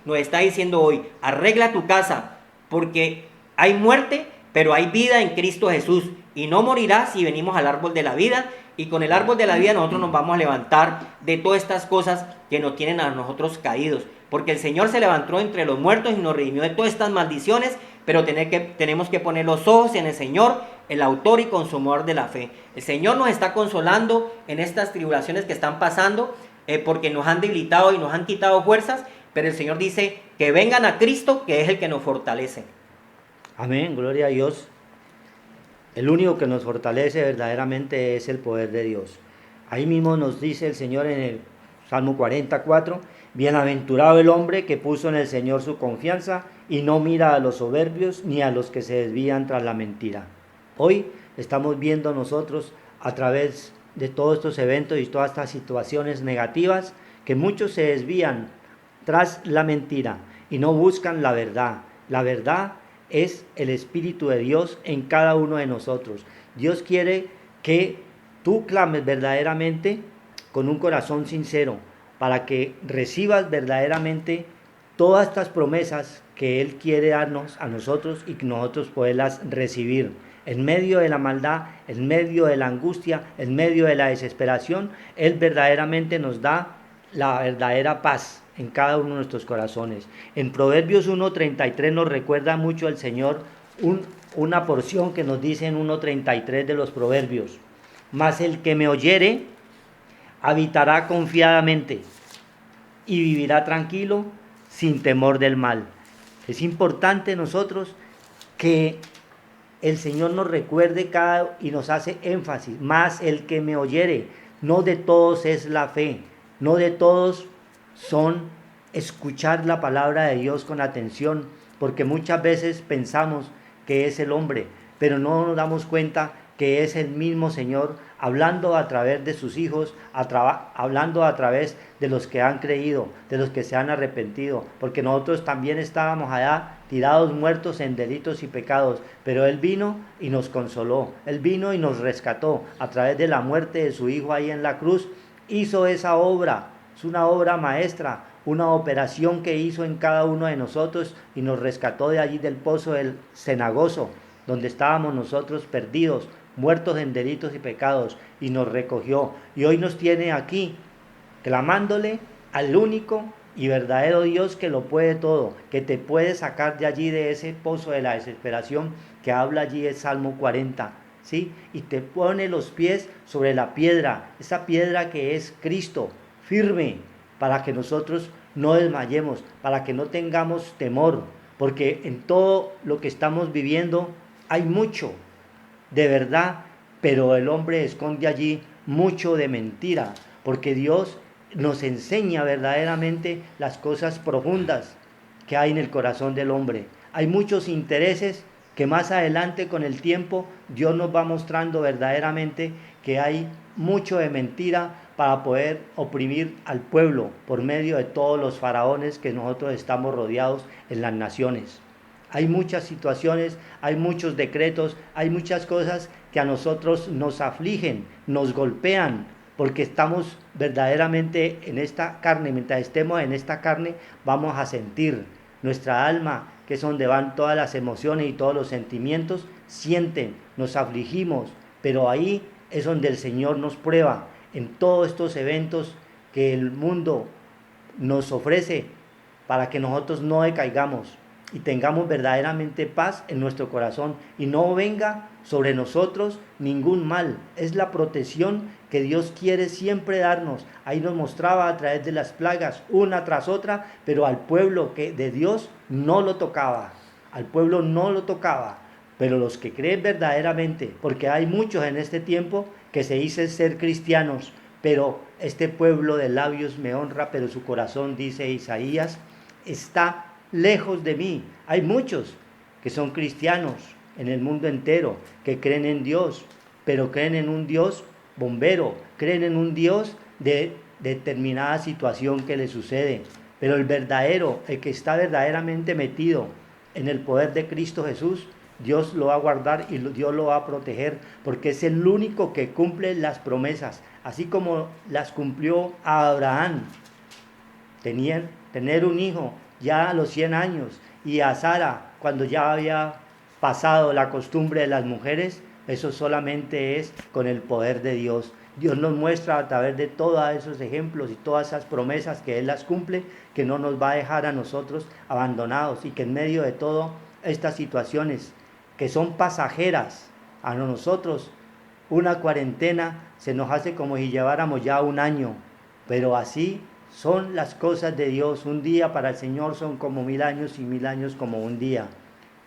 nos está diciendo hoy: arregla tu casa, porque hay muerte, pero hay vida en Cristo Jesús, y no morirás si venimos al árbol de la vida, y con el árbol de la vida nosotros nos vamos a levantar de todas estas cosas que nos tienen a nosotros caídos, porque el Señor se levantó entre los muertos y nos redimió de todas estas maldiciones, pero tenemos que poner los ojos en el Señor, el autor y consumador de la fe. El Señor nos está consolando en estas tribulaciones que están pasando, porque nos han debilitado y nos han quitado fuerzas, pero el Señor dice que vengan a Cristo, que es el que nos fortalece. Amén, gloria a Dios. El único que nos fortalece verdaderamente es el poder de Dios. Ahí mismo nos dice el Señor en el Salmo 44, bienaventurado el hombre que puso en el Señor su confianza y no mira a los soberbios ni a los que se desvían tras la mentira. Hoy estamos viendo nosotros a través de todos estos eventos y todas estas situaciones negativas que muchos se desvían tras la mentira y no buscan la verdad. La verdad es el Espíritu de Dios en cada uno de nosotros. Dios quiere que tú clames verdaderamente con un corazón sincero para que recibas verdaderamente todas estas promesas que Él quiere darnos a nosotros y que nosotros poderlas recibir. En medio de la maldad, en medio de la angustia, en medio de la desesperación, Él verdaderamente nos da la verdadera paz en cada uno de nuestros corazones. En Proverbios 1:33 nos recuerda mucho el Señor una porción que nos dice en 1:33 de los Proverbios: mas el que me oyere habitará confiadamente y vivirá tranquilo sin temor del mal. Es importante nosotros que el Señor nos recuerde y nos hace énfasis: mas el que me oyere. No de todos es la fe, no de todos son escuchar la palabra de Dios con atención, porque muchas veces pensamos que es el hombre, pero no nos damos cuenta que es el mismo Señor hablando a través de sus hijos, hablando a través de los que han creído, de los que se han arrepentido, porque nosotros también estábamos allá tirados muertos en delitos y pecados, pero Él vino y nos consoló, Él vino y nos rescató a través de la muerte de su Hijo ahí en la cruz. Hizo esa obra, es una obra maestra, una operación que hizo en cada uno de nosotros y nos rescató de allí del pozo del cenagoso, donde estábamos nosotros perdidos, muertos en delitos y pecados, y nos recogió. Y hoy nos tiene aquí, clamándole al único y verdadero Dios que lo puede todo, que te puede sacar de allí, de ese pozo de la desesperación que habla allí el Salmo 40, ¿sí? Y te pone los pies sobre la piedra, esa piedra que es Cristo, firme, para que nosotros no desmayemos, para que no tengamos temor, porque en todo lo que estamos viviendo hay mucho de verdad, pero el hombre esconde allí mucho de mentira, porque Dios nos enseña verdaderamente las cosas profundas que hay en el corazón del hombre. Hay muchos intereses que más adelante con el tiempo Dios nos va mostrando verdaderamente que hay mucho de mentira para poder oprimir al pueblo por medio de todos los faraones que nosotros estamos rodeados en las naciones. Hay muchas situaciones, hay muchos decretos, hay muchas cosas que a nosotros nos afligen, nos golpean, porque estamos verdaderamente en esta carne. Mientras estemos en esta carne vamos a sentir nuestra alma, que es donde van todas las emociones y todos los sentimientos, sienten, nos afligimos, pero ahí es donde el Señor nos prueba, en todos estos eventos que el mundo nos ofrece para que nosotros no decaigamos y tengamos verdaderamente paz en nuestro corazón y no venga sobre nosotros ningún mal. Es la protección que Dios quiere siempre darnos. Ahí nos mostraba a través de las plagas, una tras otra, pero al pueblo de Dios no lo tocaba. Al pueblo no lo tocaba. Pero los que creen verdaderamente, porque hay muchos en este tiempo que se dicen ser cristianos, pero este pueblo de labios me honra, pero su corazón, dice Isaías, está lejos de mí. Hay muchos que son cristianos en el mundo entero, que creen en Dios, pero creen en un Dios bombero, creen en un Dios de determinada situación que le sucede. Pero el verdadero, el que está verdaderamente metido en el poder de Cristo Jesús, Dios lo va a guardar y Dios lo va a proteger, porque es el único que cumple las promesas, así como las cumplió a Abraham. Tener un hijo ya a los 100 años, y a Sara cuando ya había pasado la costumbre de las mujeres. Eso solamente es con el poder de Dios. Dios nos muestra a través de todos esos ejemplos y todas esas promesas que Él las cumple, que no nos va a dejar a nosotros abandonados, y que en medio de todas estas situaciones que son pasajeras, a nosotros una cuarentena se nos hace como si lleváramos ya un año, pero así son las cosas de Dios. Un día para el Señor son como 1000 años, y 1000 años como un día.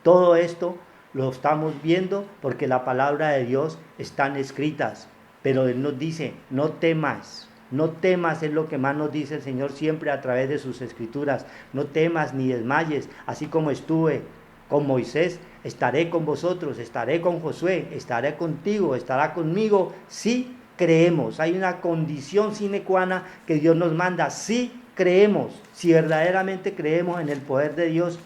Todo esto lo estamos viendo porque la palabra de Dios están escritas, pero Él nos dice, no temas. No temas, es lo que más nos dice el Señor siempre a través de sus escrituras. No temas ni desmayes, así como estuve con Moisés, estaré con vosotros, estaré con Josué, estaré contigo, estará conmigo, si creemos. Hay una condición sine qua non que Dios nos manda, si creemos, si verdaderamente creemos en el poder de Dios,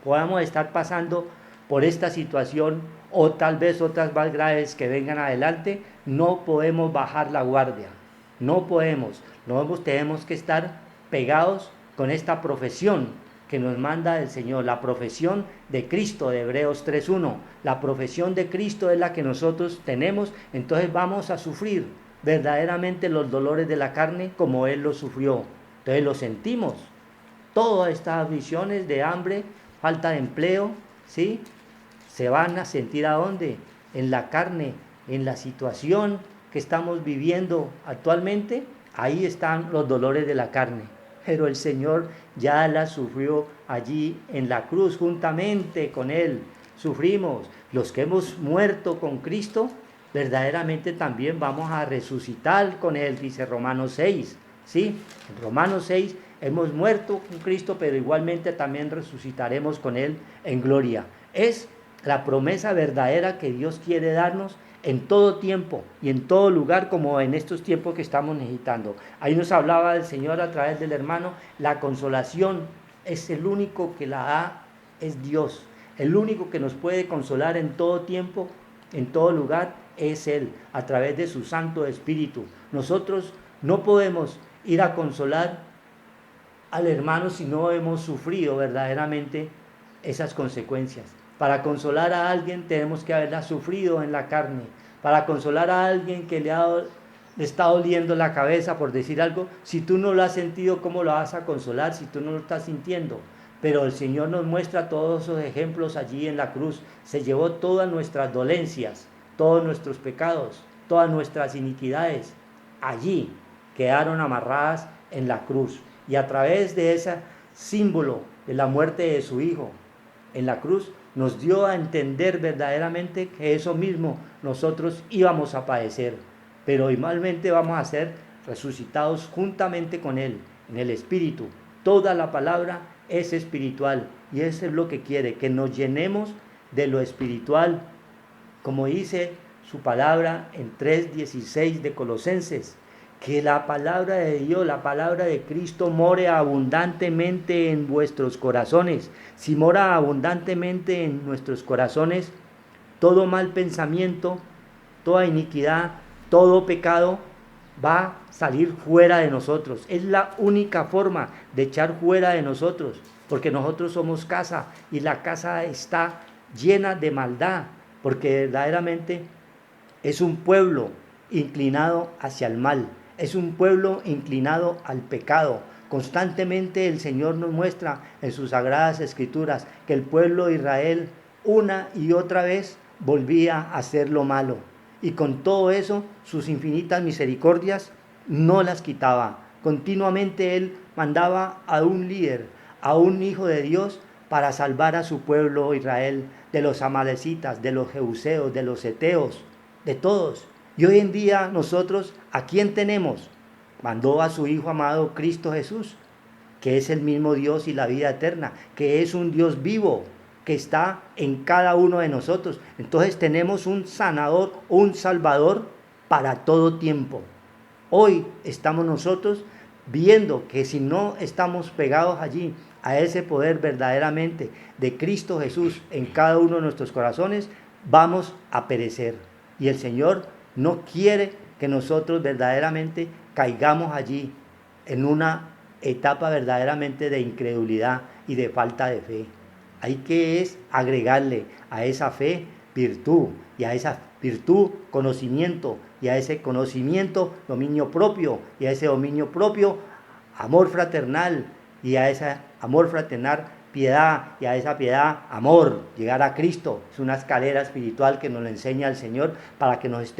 podamos estar pasando por esta situación o tal vez otras más graves que vengan adelante. No podemos bajar la guardia, no podemos, tenemos que estar pegados con esta profesión que nos manda el Señor, la profesión de Cristo de Hebreos 3:1. La profesión de Cristo es la que nosotros tenemos, entonces vamos a sufrir verdaderamente los dolores de la carne como Él los sufrió. Entonces lo sentimos, todas estas aflicciones de hambre, falta de empleo, ¿sí? Se van a sentir ¿a dónde? En la carne, en la situación que estamos viviendo actualmente. Ahí están los dolores de la carne, pero el Señor ya las sufrió allí en la cruz juntamente con Él. Sufrimos. Los que hemos muerto con Cristo, verdaderamente también vamos a resucitar con Él, dice Romanos 6, ¿sí? En Romanos 6 hemos muerto con Cristo, pero igualmente también resucitaremos con Él en gloria. Es la promesa verdadera que Dios quiere darnos en todo tiempo y en todo lugar, como en estos tiempos que estamos necesitando. Ahí nos hablaba el Señor a través del hermano, la consolación es el único que la da, es Dios. El único que nos puede consolar en todo tiempo, en todo lugar, es Él, a través de su Santo Espíritu. Nosotros no podemos ir a consolar al hermano si no hemos sufrido verdaderamente esas consecuencias. Para consolar a alguien tenemos que haberla sufrido en la carne. Para consolar a alguien que le está doliendo la cabeza, por decir algo, si tú no lo has sentido, ¿cómo lo vas a consolar si tú no lo estás sintiendo? Pero el Señor nos muestra todos esos ejemplos allí en la cruz. Se llevó todas nuestras dolencias, todos nuestros pecados, todas nuestras iniquidades. Allí quedaron amarradas en la cruz. Y a través de ese símbolo de la muerte de su Hijo en la cruz, nos dio a entender verdaderamente que eso mismo nosotros íbamos a padecer, pero igualmente vamos a ser resucitados juntamente con Él, en el Espíritu. Toda la palabra es espiritual, y eso es lo que quiere, que nos llenemos de lo espiritual, como dice su palabra en 3:16 de Colosenses, que la palabra de Dios, la palabra de Cristo more abundantemente en vuestros corazones. Si mora abundantemente en nuestros corazones, todo mal pensamiento, toda iniquidad, todo pecado va a salir fuera de nosotros. Es la única forma de echar fuera de nosotros, porque nosotros somos casa y la casa está llena de maldad, porque verdaderamente es un pueblo inclinado hacia el mal. Es un pueblo inclinado al pecado. Constantemente el Señor nos muestra en sus sagradas escrituras que el pueblo de Israel una y otra vez volvía a hacer lo malo. Y con todo eso, sus infinitas misericordias no las quitaba. Continuamente Él mandaba a un líder, a un hijo de Dios, para salvar a su pueblo Israel de los amalecitas, de los jebuseos, de los heteos, de todos. Y hoy en día nosotros, ¿a quién tenemos? Mandó a su Hijo amado Cristo Jesús, que es el mismo Dios y la vida eterna, que es un Dios vivo, que está en cada uno de nosotros. Entonces tenemos un sanador, un salvador para todo tiempo. Hoy estamos nosotros viendo que si no estamos pegados allí a ese poder verdaderamente de Cristo Jesús en cada uno de nuestros corazones, vamos a perecer. Y el Señor no quiere que nosotros verdaderamente caigamos allí en una etapa verdaderamente de incredulidad y de falta de fe. Hay que agregarle a esa fe virtud, y a esa virtud conocimiento, y a ese conocimiento dominio propio, y a ese dominio propio amor fraternal, y a ese amor fraternal piedad, y a esa piedad amor. Llegar a Cristo es una escalera espiritual que nos enseña el Señor para que nos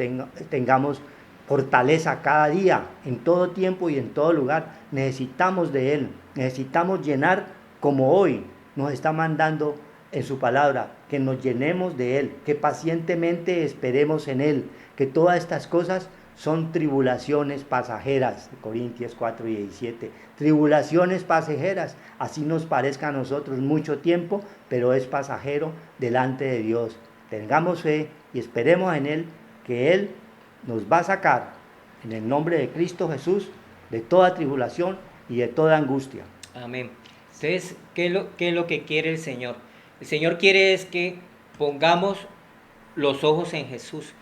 tengamos fortaleza cada día, en todo tiempo y en todo lugar. Necesitamos de Él, necesitamos llenar como hoy nos está mandando en su palabra, que nos llenemos de Él, que pacientemente esperemos en Él, que todas estas cosas son tribulaciones pasajeras, Corintios 4:17, tribulaciones pasajeras, así nos parezca a nosotros mucho tiempo, pero es pasajero delante de Dios. Tengamos fe y esperemos en Él, que Él nos va a sacar, en el nombre de Cristo Jesús, de toda tribulación y de toda angustia. Amén. Entonces, ¿qué es lo que quiere el Señor? El Señor quiere es que pongamos los ojos en Jesús,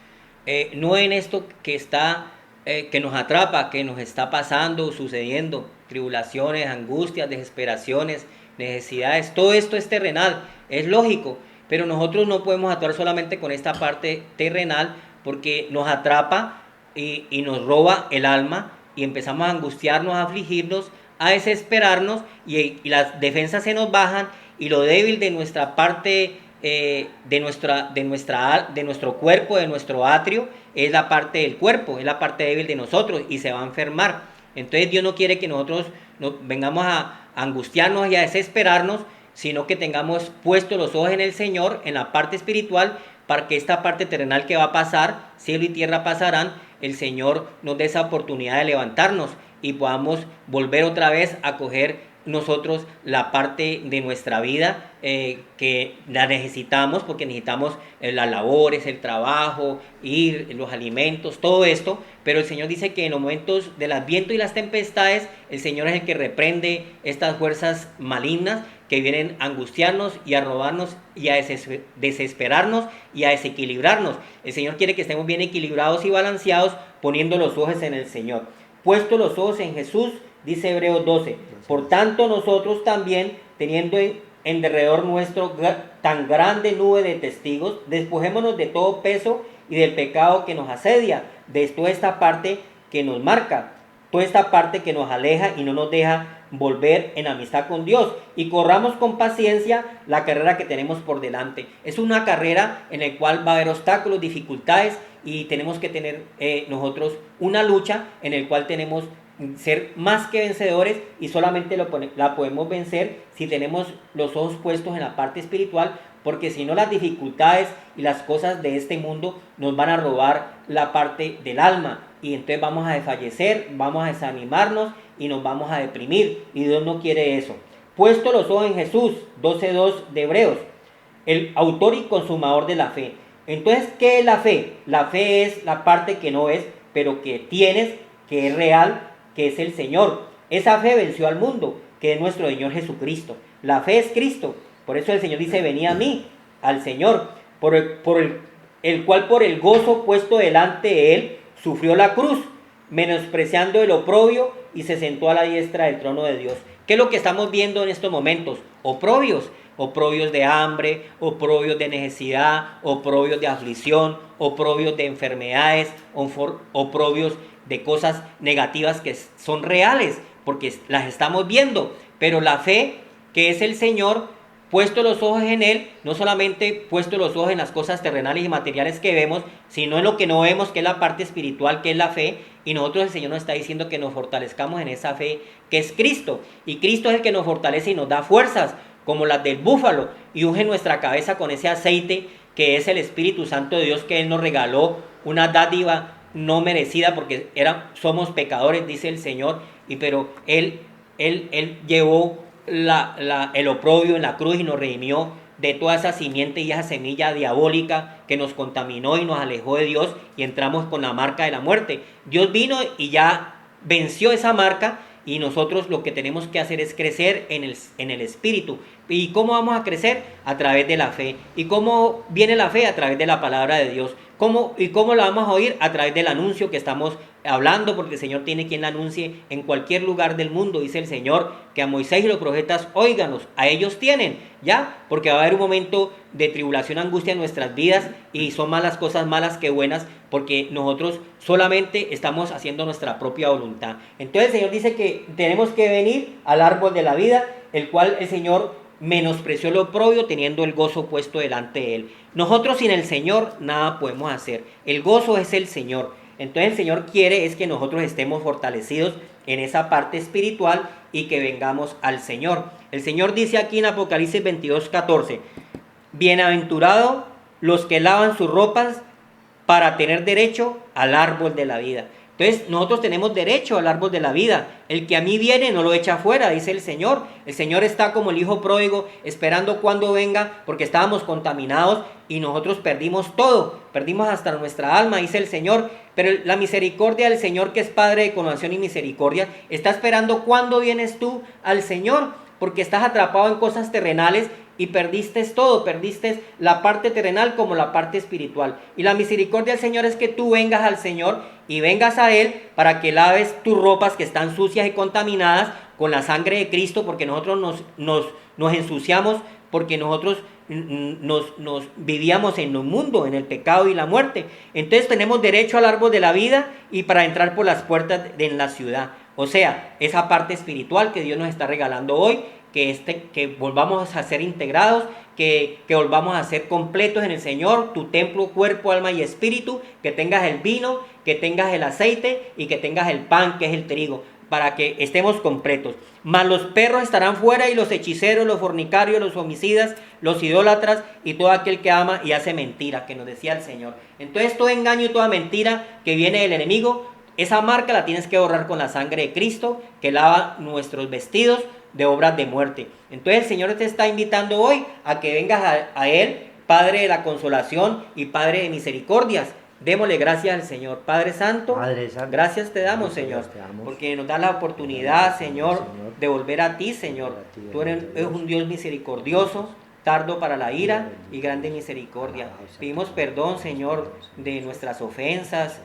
no en esto que está, que nos atrapa, que nos está pasando, sucediendo, tribulaciones, angustias, desesperaciones, necesidades. Todo esto es terrenal, es lógico, pero nosotros no podemos actuar solamente con esta parte terrenal, porque nos atrapa y nos roba el alma, y empezamos a angustiarnos, a afligirnos, a desesperarnos, y las defensas se nos bajan, y lo débil de nuestra parte, de nuestro cuerpo, de nuestro atrio, es la parte del cuerpo, es la parte débil de nosotros, y se va a enfermar. Entonces Dios no quiere que nosotros vengamos a angustiarnos y a desesperarnos, sino que tengamos puestos los ojos en el Señor, en la parte espiritual, para que esta parte terrenal que va a pasar, cielo y tierra pasarán, el Señor nos dé esa oportunidad de levantarnos y podamos volver otra vez a coger nosotros la parte de nuestra vida que la necesitamos, porque necesitamos las labores, el trabajo, los alimentos, todo esto. Pero el Señor dice que en los momentos de los vientos y las tempestades, el Señor es el que reprende estas fuerzas malignas que vienen a angustiarnos y a robarnos y a desesperarnos y a desequilibrarnos. El Señor quiere que estemos bien equilibrados y balanceados, poniendo los ojos en el Señor. Puesto los ojos en Jesús, dice Hebreos 12, por tanto nosotros también, teniendo en derredor nuestro tan grande nube de testigos, despojémonos de todo peso y del pecado que nos asedia, de toda esta parte que nos marca, toda esta parte que nos aleja y no nos deja volver en amistad con Dios, y corramos con paciencia la carrera que tenemos por delante. Es una carrera en la cual va a haber obstáculos, dificultades, y tenemos que tener nosotros una lucha en la cual tenemos ser más que vencedores, y solamente la podemos vencer si tenemos los ojos puestos en la parte espiritual, porque si no, las dificultades y las cosas de este mundo nos van a robar la parte del alma, y entonces vamos a desfallecer, vamos a desanimarnos y nos vamos a deprimir, y Dios no quiere eso. Puesto los ojos en Jesús, 12:2 de Hebreos, el autor y consumador de la fe. Entonces, ¿qué es la fe? La fe es la parte que no es, pero que tienes, que es real, que es el Señor. Esa fe venció al mundo, que es nuestro Señor Jesucristo. La fe es Cristo. Por eso el Señor dice, venid a mí, al Señor, el cual por el gozo puesto delante de él, sufrió la cruz, menospreciando el oprobio, y se sentó a la diestra del trono de Dios. ¿Qué es lo que estamos viendo en estos momentos? Oprobios de hambre, oprobios de necesidad, oprobios de aflicción, oprobios de enfermedades, oprobios de cosas negativas que son reales, porque las estamos viendo. Pero la fe, que es el Señor, puesto los ojos en Él, no solamente puesto los ojos en las cosas terrenales y materiales que vemos, sino en lo que no vemos, que es la parte espiritual, que es la fe. Y nosotros, el Señor nos está diciendo que nos fortalezcamos en esa fe, que es Cristo. Y Cristo es el que nos fortalece y nos da fuerzas, como las del búfalo, y unge nuestra cabeza con ese aceite, que es el Espíritu Santo de Dios, que Él nos regaló, una dádiva no merecida, porque somos pecadores, dice el Señor, pero Él llevó el oprobio en la cruz y nos redimió de toda esa simiente y esa semilla diabólica que nos contaminó y nos alejó de Dios y entramos con la marca de la muerte. Dios vino y ya venció esa marca y nosotros lo que tenemos que hacer es crecer en el Espíritu. ¿Y cómo vamos a crecer? A través de la fe. ¿Y cómo viene la fe? A través de la palabra de Dios. ¿Y cómo la vamos a oír? A través del anuncio que estamos hablando, porque el Señor tiene quien la anuncie en cualquier lugar del mundo. Dice el Señor que a Moisés y los profetas, óiganos, a ellos tienen, ¿ya? Porque va a haber un momento de tribulación, angustia en nuestras vidas y son más las cosas malas que buenas, porque nosotros solamente estamos haciendo nuestra propia voluntad. Entonces el Señor dice que tenemos que venir al árbol de la vida, el cual el Señor menospreció lo oprobio teniendo el gozo puesto delante de él. Nosotros sin el Señor nada podemos hacer. El gozo es el Señor. Entonces el Señor quiere es que nosotros estemos fortalecidos en esa parte espiritual y que vengamos al Señor. El Señor dice aquí en Apocalipsis 22:14, bienaventurados los que lavan sus ropas para tener derecho al árbol de la vida. Entonces nosotros tenemos derecho al árbol de la vida. El que a mí viene no lo echa afuera, dice el Señor. El Señor está como el hijo pródigo esperando cuando venga, porque estábamos contaminados y nosotros perdimos todo. Perdimos hasta nuestra alma, dice el Señor. Pero la misericordia del Señor, que es Padre de compasión y misericordia, está esperando cuando vienes tú al Señor, porque estás atrapado en cosas terrenales y perdiste todo, perdiste la parte terrenal como la parte espiritual. Y la misericordia del Señor es que tú vengas al Señor y vengas a Él para que laves tus ropas que están sucias y contaminadas con la sangre de Cristo, porque nosotros nos ensuciamos, porque nosotros nos vivíamos en un mundo, en el pecado y la muerte. Entonces tenemos derecho al árbol de la vida y para entrar por las puertas en la ciudad. O sea, esa parte espiritual que Dios nos está regalando hoy, que volvamos a ser integrados, que volvamos a ser completos en el Señor, tu templo, cuerpo, alma y espíritu, que tengas el vino, que tengas el aceite y que tengas el pan, que es el trigo, para que estemos completos. Mas los perros estarán fuera y los hechiceros, los fornicarios, los homicidas, los idólatras y todo aquel que ama y hace mentira, que nos decía el Señor. Entonces todo engaño y toda mentira que viene del enemigo, esa marca la tienes que borrar con la sangre de Cristo, que lava nuestros vestidos de obras de muerte. Entonces el Señor te está invitando hoy a que vengas a Él, Padre de la consolación y Padre de misericordias. Démosle gracias al Señor. Padre Santo, gracias te damos, Señor, porque nos da la oportunidad, Señor, de volver a ti, Señor. Tú eres un Dios misericordioso, tardo para la ira y grande misericordia. Pedimos perdón, Señor, de nuestras ofensas,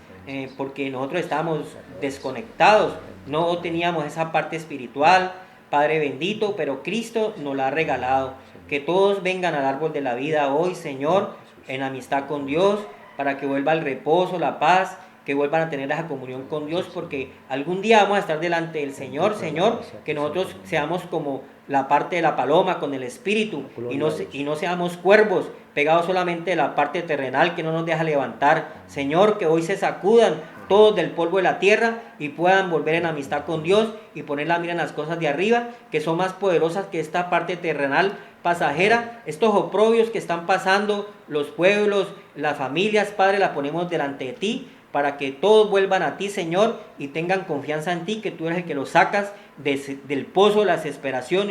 porque nosotros estábamos desconectados, no teníamos esa parte espiritual, Padre bendito, pero Cristo nos la ha regalado. Que todos vengan al árbol de la vida hoy, Señor, en amistad con Dios, para que vuelva el reposo, la paz, que vuelvan a tener esa comunión con Dios, porque algún día vamos a estar delante del Señor, Señor, que nosotros seamos como la parte de la paloma con el Espíritu y no seamos cuervos pegados solamente de la parte terrenal que no nos deja levantar. Señor, que hoy se sacudan todos del polvo de la tierra y puedan volver en amistad con Dios y poner la mira en las cosas de arriba, que son más poderosas que esta parte terrenal pasajera. Estos oprobios que están pasando los pueblos, las familias, Padre, la ponemos delante de ti, para que todos vuelvan a ti, Señor, y tengan confianza en ti, que tú eres el que los sacas del pozo de la desesperación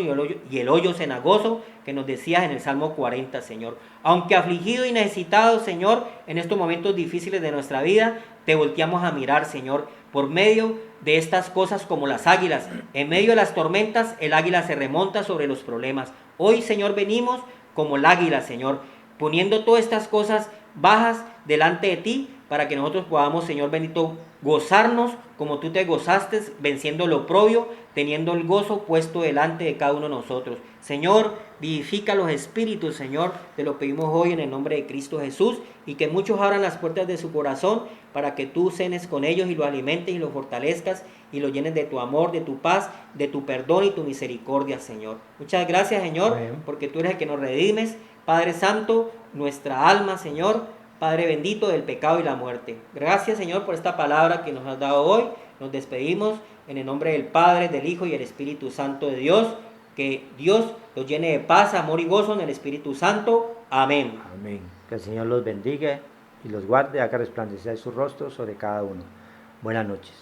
y el hoyo cenagoso, que nos decías en el Salmo 40, Señor. Aunque afligido y necesitado, Señor, en estos momentos difíciles de nuestra vida, te volteamos a mirar, Señor, por medio de estas cosas como las águilas. En medio de las tormentas, el águila se remonta sobre los problemas. Hoy, Señor, venimos como el águila, Señor, poniendo todas estas cosas bajas delante de ti, para que nosotros podamos, Señor bendito, gozarnos como tú te gozaste, venciendo lo oprobio, teniendo el gozo puesto delante de cada uno de nosotros. Señor, vivifica los espíritus, Señor, te lo pedimos hoy en el nombre de Cristo Jesús, y que muchos abran las puertas de su corazón para que tú cenes con ellos y los alimentes y los fortalezcas y los llenes de tu amor, de tu paz, de tu perdón y tu misericordia, Señor. Muchas gracias, Señor, porque tú eres el que nos redimes, Padre Santo, nuestra alma, Señor, Padre bendito, del pecado y la muerte. Gracias, Señor, por esta palabra que nos has dado hoy. Nos despedimos en el nombre del Padre, del Hijo y el Espíritu Santo de Dios. Que Dios los llene de paz, amor y gozo en el Espíritu Santo. Amén. Amén. Que el Señor los bendiga y los guarde, haga resplandecer su rostro sobre cada uno. Buenas noches.